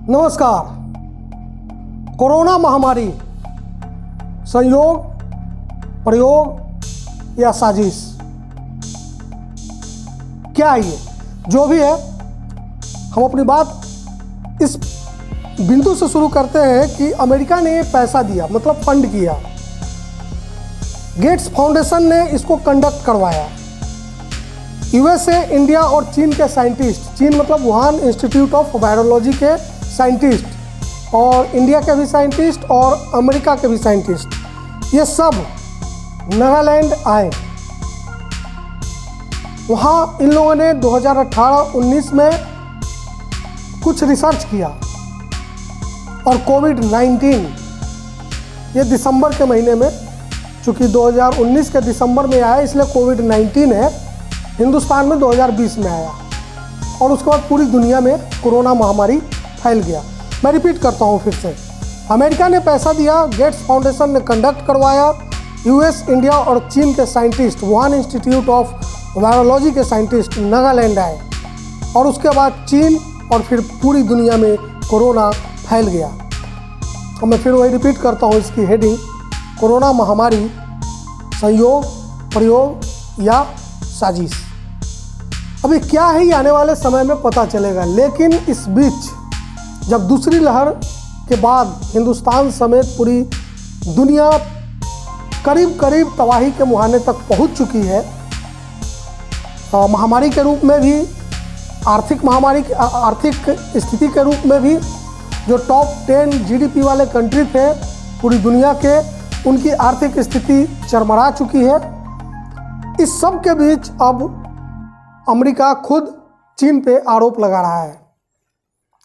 नमस्कार। कोरोना महामारी संयोग, प्रयोग या साजिश, क्या है ये? जो भी है, हम अपनी बात इस बिंदु से शुरू करते हैं कि अमेरिका ने पैसा दिया, मतलब फंड किया। गेट्स फाउंडेशन ने इसको कंडक्ट करवाया। यूएसए, इंडिया और चीन के साइंटिस्ट, चीन मतलब वुहान इंस्टीट्यूट ऑफ वायरोलॉजी के साइंटिस्ट, और इंडिया के भी साइंटिस्ट और अमेरिका के भी साइंटिस्ट, ये सब नागालैंड आए। वहाँ इन लोगों ने 2018-19 में कुछ रिसर्च किया और कोविड-19 ये दिसंबर के महीने में, चूँकि 2019 के दिसंबर में आया इसलिए कोविड-19 है, हिंदुस्तान में 2020 में आया और उसके बाद पूरी दुनिया में कोरोना महामारी फैल गया। मैं रिपीट करता हूँ फिर से, अमेरिका ने पैसा दिया, गेट्स फाउंडेशन ने कंडक्ट करवाया, यूएस, इंडिया और चीन के scientist, Wuhan institute of virology के साइंटिस्ट नागालैंड आए और उसके बाद चीन और फिर पूरी दुनिया में कोरोना फैल गया। तो मैं फिर वही रिपीट करता हूँ इसकी हेडिंग, कोरोना महामारी संयोग, प्रयोग या साजिश। अभी क्या है ये आने वाले समय में पता चलेगा, लेकिन इस बीच जब दूसरी लहर के बाद हिंदुस्तान समेत पूरी दुनिया करीब करीब तबाही के मुहाने तक पहुंच चुकी है, महामारी के रूप में भी, आर्थिक महामारी, आर्थिक स्थिति के रूप में भी, जो टॉप 10 जीडीपी वाले कंट्री थे पूरी दुनिया के, उनकी आर्थिक स्थिति चरमरा चुकी है। इस सब के बीच अब अमेरिका खुद चीन पे आरोप लगा रहा है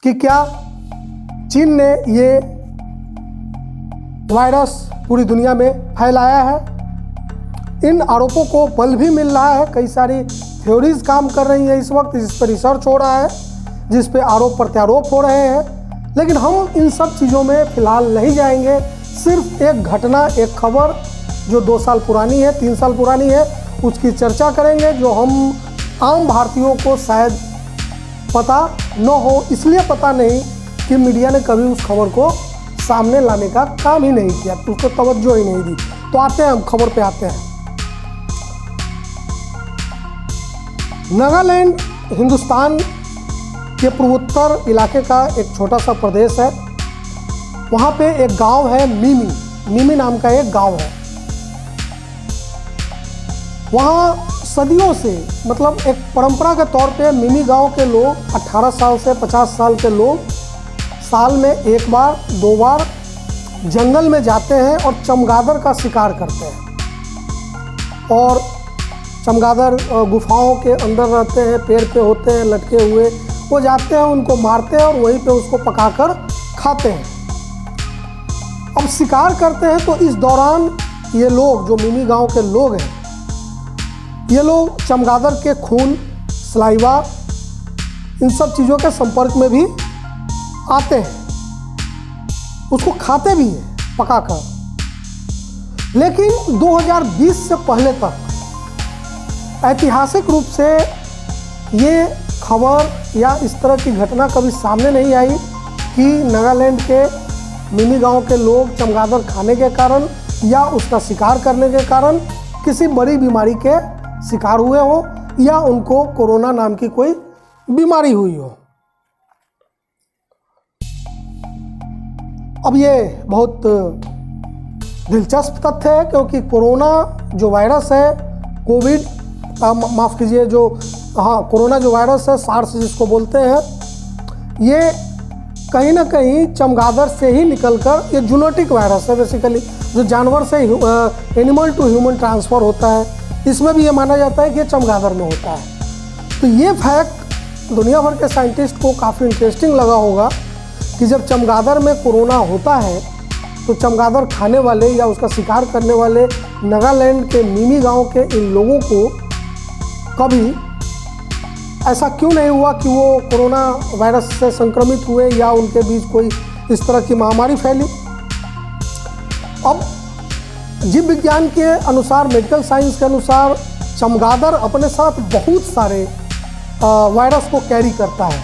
कि क्या चीन ने ये वायरस पूरी दुनिया में फैलाया है। इन आरोपों को बल भी मिल रहा है, कई सारी थ्योरीज काम कर रही हैं इस वक्त, जिस पर रिसर्च हो रहा है, जिस पे आरोप प्रत्यारोप हो रहे हैं। लेकिन हम इन सब चीज़ों में फ़िलहाल नहीं जाएंगे, सिर्फ एक घटना, एक खबर जो 2 साल पुरानी है, 3 साल पुरानी है, उसकी चर्चा करेंगे, जो हम आम भारतीयों को शायद पता न हो, इसलिए पता नहीं कि मीडिया ने कभी उस खबर को सामने लाने का काम ही नहीं किया, तो उसको तवज्जो ही नहीं दी। तो आते हैं, हम खबर पे आते हैं। नागालैंड हिंदुस्तान के पूर्वोत्तर इलाके का एक छोटा सा प्रदेश है। वहाँ पे एक गांव है, मिमी नाम का एक गांव है। वहाँ सदियों से, मतलब एक परंपरा के तौर पे मिमी गांव के लोग 18 साल से 50 साल के लोग साल में 1 बार 2 बार जंगल में जाते हैं और चमगादड़ का शिकार करते हैं। और चमगादड़ गुफाओं के अंदर रहते हैं, पेड़ पे होते हैं लटके हुए, वो जाते हैं, उनको मारते हैं और वहीं पे उसको पकाकर खाते हैं। अब शिकार करते हैं तो इस दौरान ये लोग, जो मिमी गांव के लोग हैं, ये लोग चमगादड़ के खून, सलाइवा, इन सब चीज़ों के संपर्क में भी आते हैं, उसको खाते भी हैं पकाकर। लेकिन 2020 से पहले तक ऐतिहासिक रूप से ये खबर या इस तरह की घटना कभी सामने नहीं आई कि नागालैंड के मिमी गांव के लोग चमगादड़ खाने के कारण या उसका शिकार करने के कारण किसी बड़ी बीमारी के शिकार हुए हो या उनको कोरोना नाम की कोई बीमारी हुई हो। अब ये बहुत दिलचस्प तथ्य है, क्योंकि कोरोना जो वायरस है, कोरोना जो वायरस है, सार्स जिसको बोलते हैं, ये कहीं ना कहीं चमगादड़ से ही निकलकर, ये जूनोटिक वायरस है बेसिकली, जो जानवर से एनिमल टू ह्यूमन ट्रांसफ़र होता है। इसमें भी ये माना जाता है कि ये चमगादड़ में होता है। तो ये फैक्ट दुनिया भर के साइंटिस्ट को काफ़ी इंटरेस्टिंग लगा होगा कि जब चमगादड़ में कोरोना होता है तो चमगादड़ खाने वाले या उसका शिकार करने वाले नागालैंड के मिमी गांव के इन लोगों को कभी ऐसा क्यों नहीं हुआ कि वो कोरोना वायरस से संक्रमित हुए या उनके बीच कोई इस तरह की महामारी फैली। अब जीव विज्ञान के अनुसार, मेडिकल साइंस के अनुसार, चमगादड़ अपने साथ बहुत सारे वायरस को कैरी करता है।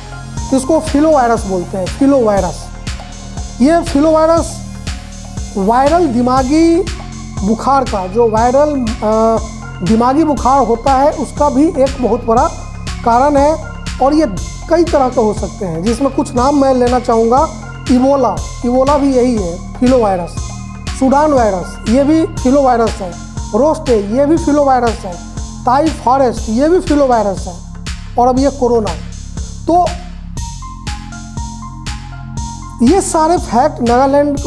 इसको फिलोवायरस बोलते हैं, फिलोवायरस। ये फिलोवायरस वायरल दिमागी बुखार का, जो वायरल दिमागी बुखार होता है उसका भी एक बहुत बड़ा कारण है। और ये कई तरह के हो सकते हैं, जिसमें कुछ नाम मैं लेना चाहूँगा। इबोला भी यही है, फिलोवायरस। सूडान वायरस, ये भी फिलोवायरस है। रोस्टे, ये भी फिलोवायरस है। टाई फॉरेस्ट, ये भी फिलोवायरस है। और अब ये कोरोना। तो ये सारे फैक्ट नागालैंड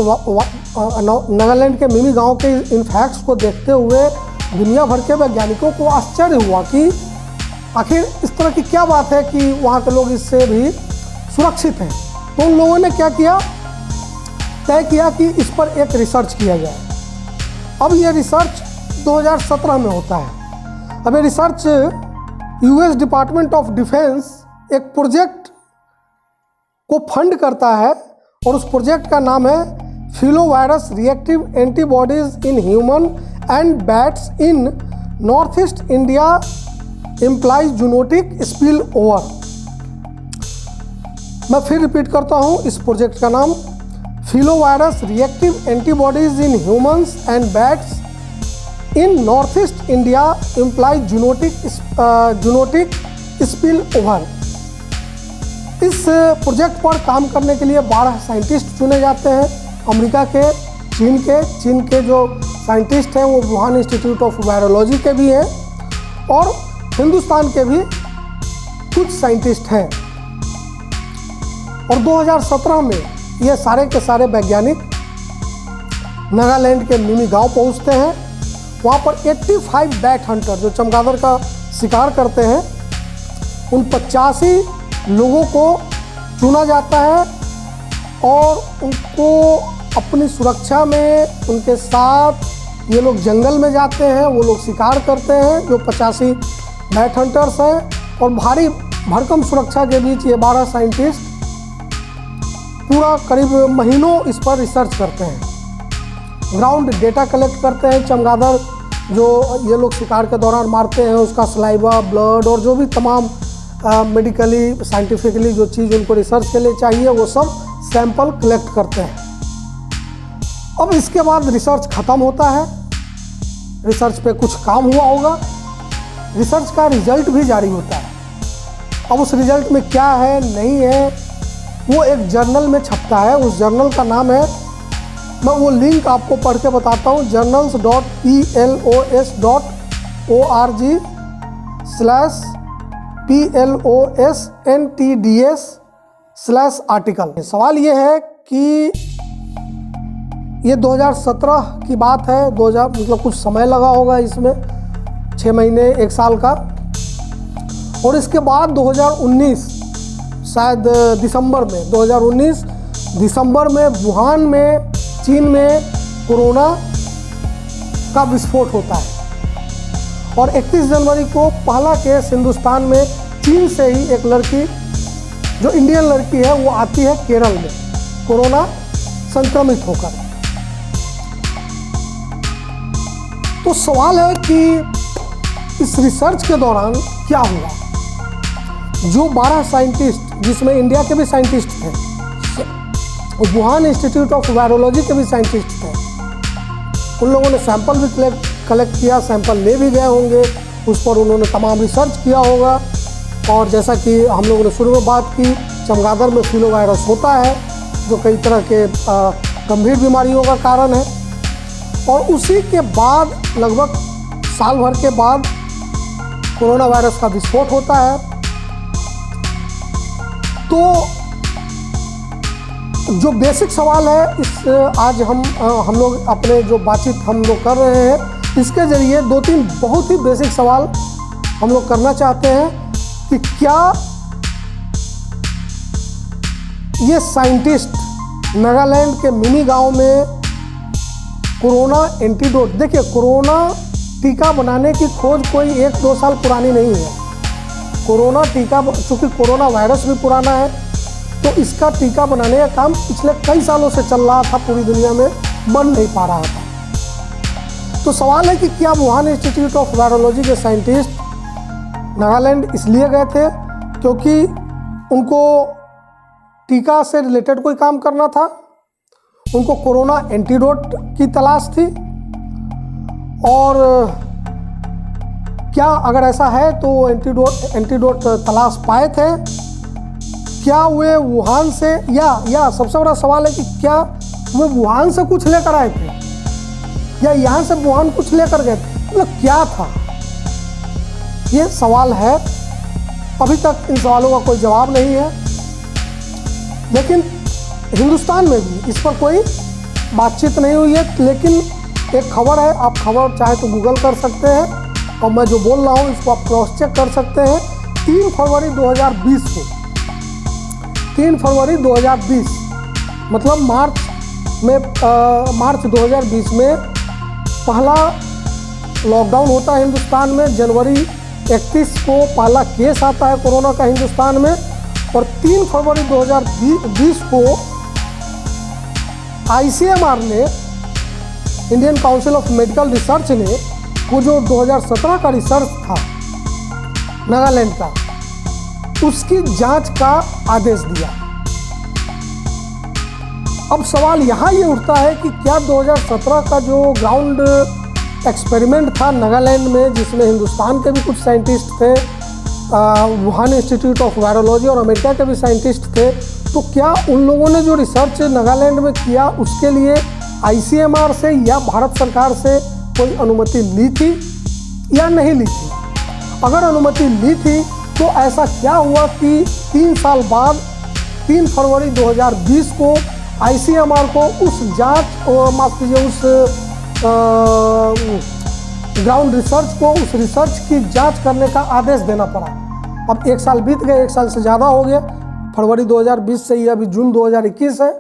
के मिमी गांव के इन फैक्ट्स को देखते हुए दुनिया भर के वैज्ञानिकों को आश्चर्य हुआ कि आखिर इस तरह की क्या बात है कि वहाँ के लोग इससे भी सुरक्षित हैं। तो उन लोगों ने क्या किया, तय किया कि इस पर एक रिसर्च किया जाए। अब ये रिसर्च 2017 में होता है। अब ये research US department of defence एक प्रोजेक्ट को फंड करता है और उस प्रोजेक्ट का नाम है filovirus reactive antibodies in human and bats in north east India implies zoonotic spill over. मैं फिर रिपीट करता हूँ, इस प्रोजेक्ट का नाम filovirus reactive antibodies in humans and bats in north east India implies zoonotic spill over. इस project पर काम करने के लिए 12 साइंटिस्ट चुने जाते हैं, अमेरिका के, चीन के जो साइंटिस्ट हैं वो वुहान इंस्टीट्यूट ऑफ वायरोलॉजी के भी हैं और हिंदुस्तान के भी कुछ साइंटिस्ट हैं। और 2017 में ये सारे के सारे वैज्ञानिक नागालैंड के मिमी गांव पहुंचते हैं। वहाँ पर 85 बैट हंटर जो चमगादड़ का शिकार करते हैं, उन 85 लोगों को चुना जाता है और उनको अपनी सुरक्षा में उनके साथ ये लोग जंगल में जाते हैं, वो लोग शिकार करते हैं। जो 85 बैट हंटर्स हैं और भारी भरकम सुरक्षा के बीच ये 12 साइंटिस्ट पूरा करीब महीनों इस पर रिसर्च करते हैं, ग्राउंड डेटा कलेक्ट करते हैं। चमगादड़ जो ये लोग शिकार के दौरान मारते हैं उसका सलाइवा, ब्लड और जो भी तमाम मेडिकली साइंटिफिकली जो चीज़ उनको रिसर्च के लिए चाहिए वो सब सैंपल कलेक्ट करते हैं। अब इसके बाद रिसर्च ख़त्म होता है, रिसर्च पे कुछ काम हुआ होगा, रिसर्च का रिजल्ट भी जारी होता है। अब उस रिजल्ट में क्या है नहीं है वो एक जर्नल में छपता है। उस जर्नल का नाम है, मैं वो लिंक आपको पढ़ के बताता हूँ, journals.ploS.org/PLOSNTDS/article। सवाल ये है कि ये 2017 की बात है, 2000 मतलब कुछ समय लगा होगा इसमें, 6 महीने 1 साल का। और इसके बाद 2019 शायद दिसंबर में, 2019 दिसंबर में वुहान में, चीन में कोरोना का विस्फोट होता है और 31 जनवरी को पहला केस हिंदुस्तान में चीन से ही एक लड़की जो इंडियन लड़की है वो आती है केरल में कोरोना संक्रमित होकर। तो सवाल है कि इस रिसर्च के दौरान क्या हुआ। जो 12 साइंटिस्ट जिसमें इंडिया के भी साइंटिस्ट थे, वुहान इंस्टीट्यूट ऑफ वायरोलॉजी के भी साइंटिस्ट थे, उन लोगों ने सैंपल भी कलेक्ट किया, सैंपल ले भी गए होंगे, उस पर उन्होंने तमाम रिसर्च किया होगा। और जैसा कि हम लोगों ने शुरू में बात की, चमगादड़ में फिलोवायरस होता है जो कई तरह के गंभीर बीमारियों का कारण है। और उसी के बाद लगभग साल भर के बाद कोरोना वायरस का विस्फोट होता है। तो जो बेसिक सवाल है इस आज हम लोग अपने जो बातचीत हम लोग कर रहे हैं, इसके ज़रिए 2-3 बहुत ही बेसिक सवाल हम लोग करना चाहते हैं कि क्या ये साइंटिस्ट नागालैंड के मिनी गांव में कोरोना एंटीडोट, देखिए कोरोना टीका बनाने की खोज कोई 1-2 साल पुरानी नहीं है। कोरोना टीका, चूँकि कोरोना वायरस भी पुराना है तो इसका टीका बनाने का काम पिछले कई सालों से चल रहा था, पूरी दुनिया में बन नहीं पा रहा था। तो सवाल है कि क्या वुहान इंस्टीट्यूट ऑफ वायरोलॉजी के साइंटिस्ट नागालैंड इसलिए गए थे क्योंकि उनको टीका से रिलेटेड कोई काम करना था, उनको कोरोना एंटीडोट की तलाश थी, और क्या अगर ऐसा है तो एंटीडोट तलाश पाए थे? क्या वे वुहान से या सबसे बड़ा सवाल है कि क्या वे वुहान से कुछ लेकर आए थे या यहाँ से वुहान कुछ लेकर गए थे? मतलब क्या था, ये सवाल है। अभी तक इन सवालों का कोई जवाब नहीं है, लेकिन हिंदुस्तान में भी इस पर कोई बातचीत नहीं हुई है। लेकिन एक खबर है, आप खबर चाहे तो गूगल कर सकते हैं, और मैं जो बोल रहा हूँ इसको आप क्रॉस चेक कर सकते हैं। 3 फरवरी 2020 को, 3 फरवरी 2020 मतलब मार्च 2020 में पहला लॉकडाउन होता है हिंदुस्तान में। जनवरी 31 को पहला केस आता है कोरोना का हिंदुस्तान में, और 3 फरवरी 2020 को ICMR ने, Indian council of medical research ने, वो जो 2017 का रिसर्च था नागालैंड का, उसकी जांच का आदेश दिया। अब सवाल यहाँ ये उठता है कि क्या 2017 का जो ग्राउंड एक्सपेरिमेंट था नागालैंड में, जिसमें हिंदुस्तान के भी कुछ साइंटिस्ट थे, वुहान इंस्टीट्यूट ऑफ वायरोलॉजी और अमेरिका के भी साइंटिस्ट थे, तो क्या उन लोगों ने जो रिसर्च नागालैंड में किया उसके लिए ICMR से या भारत सरकार से कोई अनुमति ली थी या नहीं ली थी? अगर अनुमति ली थी तो ऐसा क्या हुआ कि 3 साल बाद 3 फरवरी 2020 को ICMR को उस जांच, माफ कीजिए, उस ग्राउंड रिसर्च को, उस रिसर्च की जांच करने का आदेश देना पड़ा? अब 1 साल बीत गए, 1 साल से ज़्यादा हो गया। फरवरी 2020 से ये अभी जून 2021 है।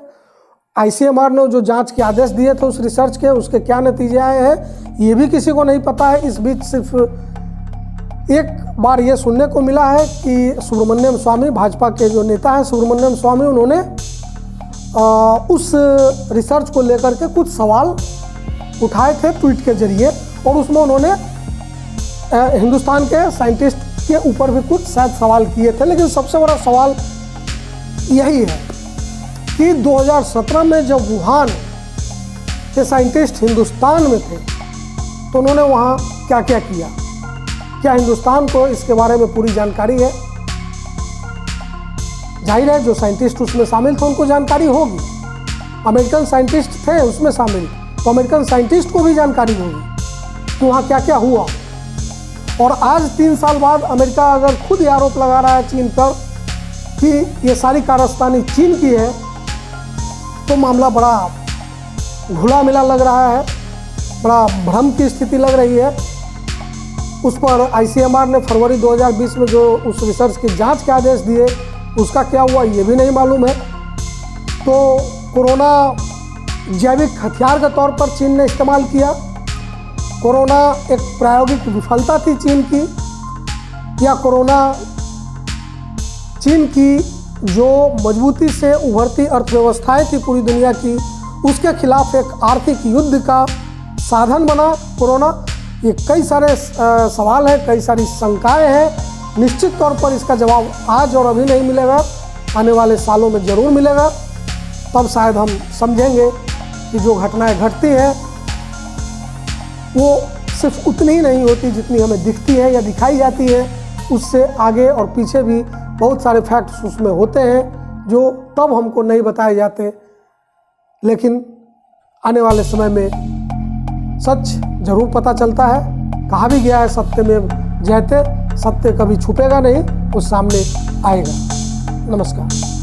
ICMR ने जो जांच के आदेश दिए थे उस रिसर्च के, उसके क्या नतीजे आए हैं ये भी किसी को नहीं पता है। इस बीच सिर्फ एक बार ये सुनने को मिला है कि सुब्रमण्यम स्वामी, भाजपा के जो नेता हैं सुब्रमण्यम स्वामी, उन्होंने उस रिसर्च को लेकर के कुछ सवाल उठाए थे ट्वीट के जरिए, और उसमें उन्होंने हिंदुस्तान के साइंटिस्ट के ऊपर भी कुछ शायद सवाल किए थे। लेकिन सबसे बड़ा सवाल यही है कि 2017 में जब वुहान के साइंटिस्ट हिंदुस्तान में थे तो उन्होंने वहाँ क्या क्या किया? क्या हिंदुस्तान को इसके बारे में पूरी जानकारी है? जाहिर है जो साइंटिस्ट उसमें शामिल थे उनको जानकारी होगी। अमेरिकन साइंटिस्ट थे उसमें शामिल, तो अमेरिकन साइंटिस्ट को भी जानकारी होगी कि वहाँ क्या क्या हुआ। और आज 3 साल बाद अमेरिका अगर खुद ये आरोप लगा रहा है चीन पर कि ये सारी कारस्तानी चीन की है, तो मामला बड़ा घुला मिला लग रहा है, बड़ा भ्रम की स्थिति लग रही है। उस पर ICMR ने फरवरी 2020 में जो उस रिसर्च के जांच के आदेश दिए, उसका क्या हुआ ये भी नहीं मालूम है। तो कोरोना जैविक हथियार के तौर पर चीन ने इस्तेमाल किया, कोरोना एक प्रायोगिक विफलता थी चीन की, या कोरोना चीन की जो मजबूती से उभरती अर्थव्यवस्थाएं थी पूरी दुनिया की, उसके खिलाफ एक आर्थिक युद्ध का साधन बना कोरोना? ये कई सारे सवाल हैं, कई सारी शंकाएं हैं। निश्चित तौर पर इसका जवाब आज और अभी नहीं मिलेगा, आने वाले सालों में ज़रूर मिलेगा। तब शायद हम समझेंगे कि जो घटनाएं घटती हैं वो सिर्फ उतनी ही नहीं होती जितनी हमें दिखती है या दिखाई जाती है, उससे आगे और पीछे भी बहुत सारे फैक्ट्स उसमें होते हैं जो तब हमको नहीं बताए जाते। लेकिन आने वाले समय में सच जरूर पता चलता है। कहा भी गया है सत्यमेव जयते, सत्य कभी छुपेगा नहीं, वो सामने आएगा। नमस्कार।